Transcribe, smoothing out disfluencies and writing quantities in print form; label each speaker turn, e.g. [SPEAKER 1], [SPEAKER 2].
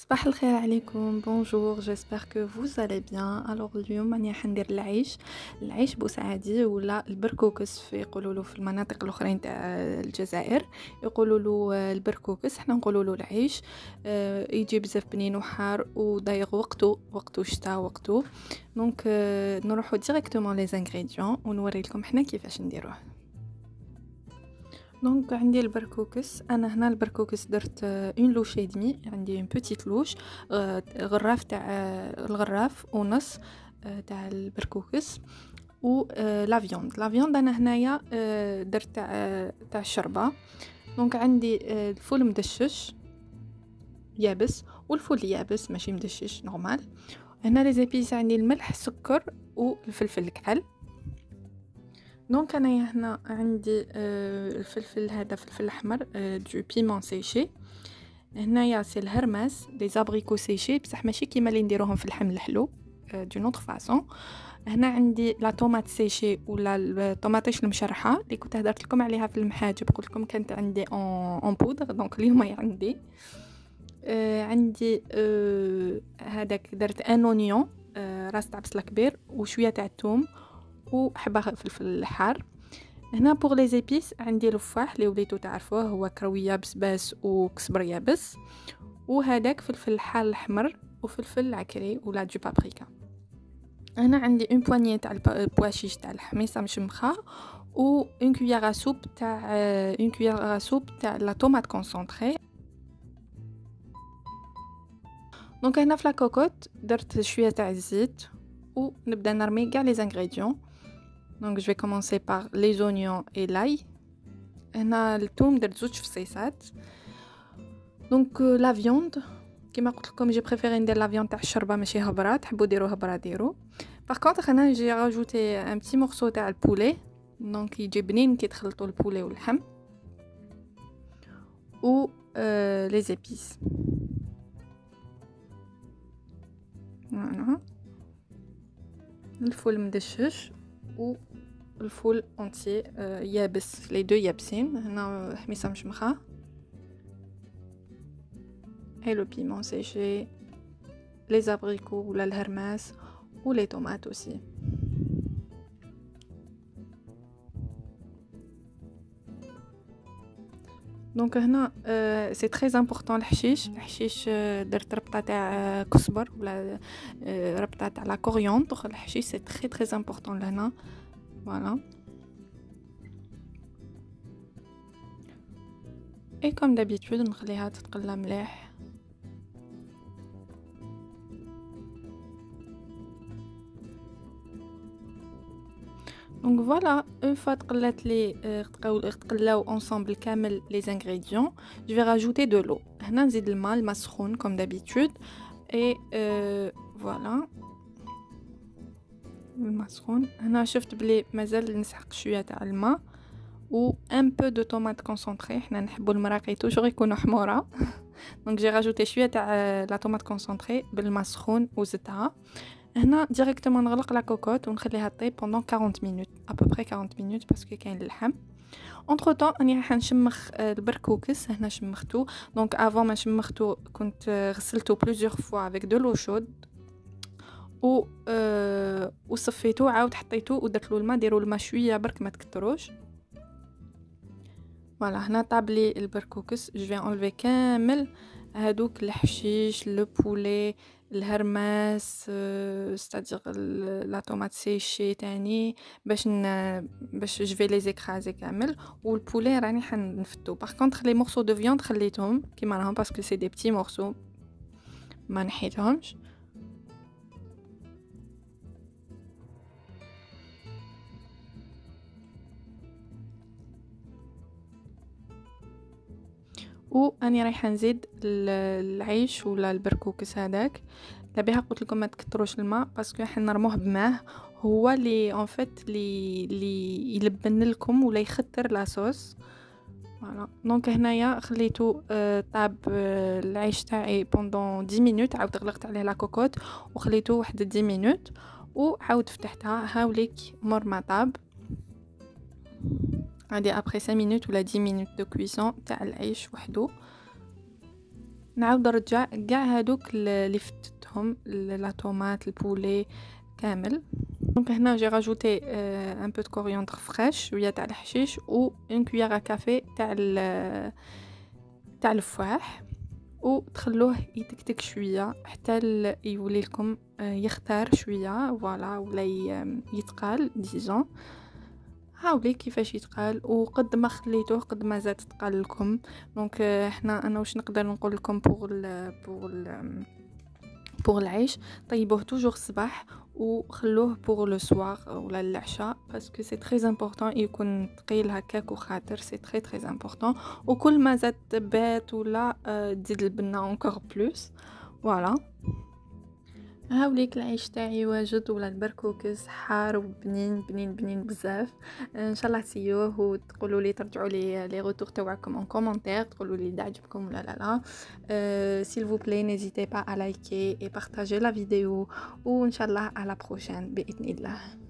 [SPEAKER 1] صباح الخير عليكم. بونجور، جيسبر كو فوز الي بيان. الوغ اليوم راني حندير العيش بوسعادي ولا البركوكس يقولوا له في المناطق الاخرين تاع الجزائر. يقولوا له البركوكس، حنا نقولوا له العيش. يجي بزاف بنين وحار ودايغ وقته شتا وقته. دونك نروحو ديريكتومون لي زانغريديون ونوري لكم حنا كيفاش نديروه. دونك عندي البركوكس. انا هنا البركوكس درت اون لوش اي دمي، عندي اون بوتيت لوش، غراف تاع الغراف ونص تاع البركوكس و لا فيوند انا هنايا درت تاع الشربه. دونك عندي الفول مدشش يابس والفول يابس ماشي مدشش نورمال. هنا لي زيبيس عندي الملح السكر والفلفل الكحل. دونك انايا هنا عندي الفلفل، هذا فلفل احمر دو بيمون سيشي. هنايا سي الهرماس دي زابريكو سيشي بصح ماشي كيما اللي نديروهم في اللحم الحلو، دو نوتر فاصون. هنا عندي لا طوماط سيشي ولا الطوماطيش المشرحه اللي كنت هدرت لكم عليها في المحاجب، قلت لكم كانت عندي اون بودر، دونك اليوم هي عندي. عندي هذاك درت ان اونيون، راس تاع بصله كبير وشويه تاع الثوم وحبه فلفل حار. هنا بوغ لي زيبيس عندي لفاح اللي وليتو تعرفوه، هو كرويه بسباس وكزبر يابس، وهذاك فلفل حار الاحمر وفلفل عكري ولا دو بابريكا. هنا عندي اون بوانيي تاع البواشيش تاع الحميصه مشمخه و اون كويير سوب تاع لا طوماط كونسونطري. دونك هنا في لاكوكوت درت شويه تاع الزيت ونبدا نرمي كاع لي زانغريديون. Donc je vais commencer par les oignons et l'ail. هنا الثوم درت زوج فصيصات. دونك لا فيوند كيما قلت لكم جي بريفيري ندير لا فيوند تاع الشربه ماشي هبره، تحبوا ديروا هبره ديروا. باغ كونطخ هنا جي راجوتي ان بتي مورسو تاع البولي، دونك يجي بنين كي تخلطوا البولي واللحم و لي زيبيس. فوالا الفول مدشش و الفول اونتي يابس، لي دو يابسين. هنا حميصه مشمخه et le piment séché, les abricots ou l'alhermas ou les tomates aussi. دونك هنا سي تري امبورطون الحشيش درت ربطه تاع كزبر ولا ربطه تاع لا كوريوندر. الحشيش سي تري امبورطون لهنا. فوالا اي كوم دابيتود نخليها تتقلى مليح. دونك فوالا اون فوا تقلات لي تقلاو اونصامبل كامل لي زانغريديون، جو في راجوتي دو لو. هنا نزيد الماء سخون كوم دابيتود اي فوالا الماء سخون. هنا شفت بلي مازال نسحق شويه تاع الماء و ان بو دو طوماط كونسونطري، حنا نحبوا المراقي توجور يكونوا حموره. دونك جي راجوتي شويه تاع لا طوماط كونسونطري بالماء سخون وزدتها. هنا ديريكتومون نغلق لا كوكوت ونخليها طيب بوندون 40 مينوت ابوبري 40 مينوت باسكو كاين اللحم. اونتر طون راني راح نشمخ البركوكس. هنا شمختو. دونك افون ما شمختو كنت غسلته بلوزيغ فوا افيك دو لو شود و وصفيتو عاود حطيتو ودرتلو الماء. ديروا الماء شويه برك ما تكتروش. فوالا هنا طابلي البركوكس. جو في انلفي كامل هادوك الحشيش، لو بولي، الهرماس، ستادير لا طوماط سيشي تاني باش جو في لي زيكرازي كامل. والبولي راني حنفتو. باغ كونطخ لي مورسو دو فيوند خليتهم كيما راهم باسكو سي دي بتي مورسو ما نحيتهمش. واني رايحه نزيد العيش ولا البركوكس هذاك. لبيها قلت لكم ما تكتروش الماء باسكو راح نرموه بماء، هو اللي اون فيت اللي يلبن لكم ولا يختر لا صوص. فوالا دونك هنايا خليته طاب العيش تاعي بوندون 10 مينوت. عاود غلقت عليه لا كوكوت وخليته واحد 10 مينوت وعاود فتحتها. هاوليك مور ما طاب عادي ابري 5 مينوت ولا 10 مينوت دو كويسون تاع العيش وحده. نعاود نرجع كاع هادوك اللي فتتهم، لا طوماط، البولي كامل. دونك هنا جي راجوتي ان بو دو كورياندر فريش، شويه تاع الحشيش، و اون كويير كافي تاع الفواح، وتخلوه يتكتك شويه حتى يولي لكم يختار شويه فوالا، ولا يتقال ديجون. هاولي كيفاش يتقال، وقد ما خليتوه قد ما زاد تقال لكم. دونك انا واش نقدر نقول لكم بوغ العيش، طيبوه توجور الصباح وخلوه بوغ لو سوار ولا العشاء، باسكو سي تري امبورطون يكون ثقيل هكاك وخاطر، سي تري امبورطون. وكل ما زاد بات ولا تزيد البنه اونكور بلوس. فوالا، هاوليك العيش تاعي واجد، ولا البركوكس حار وبنين بنين بنين بزاف. ان شاء الله تسيوه وتقولوا لي، ترجعوا لي لي روتور تاعكم ان كومونتير، تقولوا لي اذا عجبكم ولا لا. s'il vous plaît n'hésitez pas à liker et partager la vidéo، وان شاء الله على بروشين باذن الله.